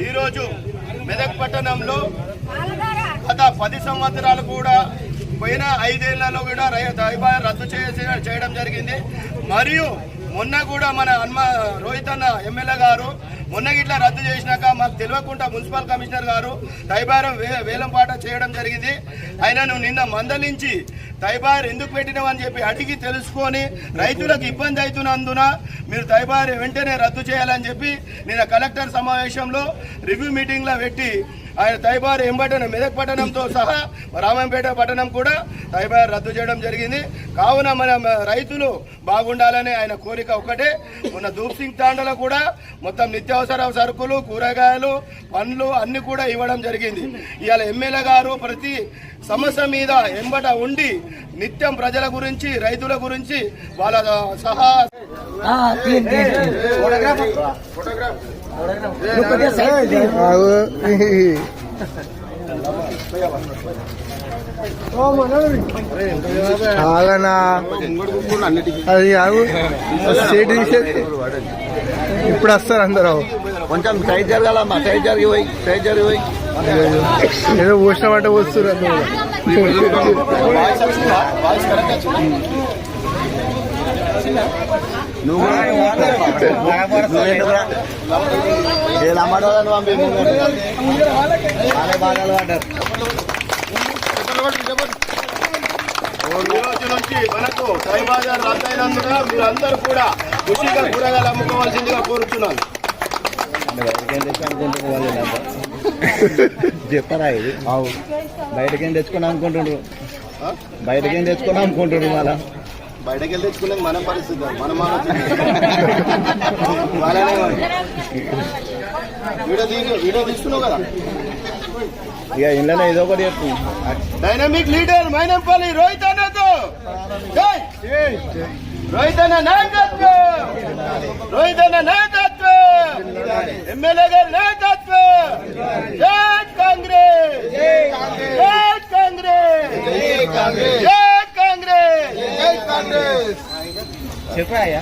ఈరోజు మెదక్ పట్టణంలో గత 10 సంవత్సరాలు కూడా పోయిన 5 ఏళ్లలో కూడా దైబార్ రద్దు చేయడం జరిగింది. మరియు మొన్న కూడా మన రోహిత్ అన్న ఎమ్మెల్యే గారు మొన్న గిట్లా రద్దు చేసినాక మాకు తెలియకుండా మున్సిపల్ కమిషనర్ గారు తైబారం వేలంపాట చేయడం జరిగింది. ఆయనను నిన్న మందలించి తైబార్ ఎందుకు పెట్టినామని చెప్పి అడిగి తెలుసుకొని రైతులకు ఇబ్బంది అవుతున్నందున మీరు తైబార్ వెంటనే రద్దు చేయాలని చెప్పి నిన్న కలెక్టర్ సమావేశంలో రివ్యూ మీటింగ్లో పెట్టి ఆయన తైబార్ ఎంబటన మెదక్ పట్టణంతో సహా రామంపేట పట్టణం కూడా తైబార్ రద్దు చేయడం జరిగింది. కావున మన రైతులు బాగుండాలని ఆయన కోరిక ఒకటే. మొన్న ధూప్ సింగ్ తాండలో కూడా మొత్తం నిత్యావసర సరుకులు, కూరగాయలు, పండ్లు అన్ని కూడా ఇవ్వడం జరిగింది. ఇవాళ ఎమ్మెల్యే గారు ప్రతి సమస్య మీద ఎంబట ఉండి నిత్యం ప్రజల గురించి, రైతుల గురించి వాళ్ళ సహా అది ఇప్పుడు వస్తారు అందరూ. కొంచెం సైడ్ జరగాలమ్మా, సైడ్ జరిగిపోయి ఏదో పోసినామంటే వస్తున్నారు నువ్వు రోజు నుంచి మనకు తైబాజార్ రద్దయినందున మీరందరూ కూడా ఖుషిగా కూరగాయలు అమ్ముకోవాల్సిందిగా కోరుతున్నాను. చెప్పరా ఇది బయటకేం తెచ్చుకుని అమ్ముకుంటుండ్రు, బయటకేం తెచ్చుకుని అమ్ముకుంటుండ్రు. మళ్ళా బయటకి వెళ్ళి తెచ్చుకునే మన పరిస్థితి, మనం వీడియో తీసుకున్నావు కదా. ఇక ఇంట్లోనే ఏదో ఒకటి చెప్పు. డైనమిక్ లీడర్ మైనంపల్లి రోహిత్ అన్నతో రోహిత్ అన్న నాయకత్వం, రోహిత్ అన్న నాయకత్వం, ఎమ్మెల్యే గారి నాయకత్వం. జై కాంగ్రెస్, జై కాంగ్రెస్, జై కాంగ్రెస్, జై కాంగ్రెస్. చెప్పాయా?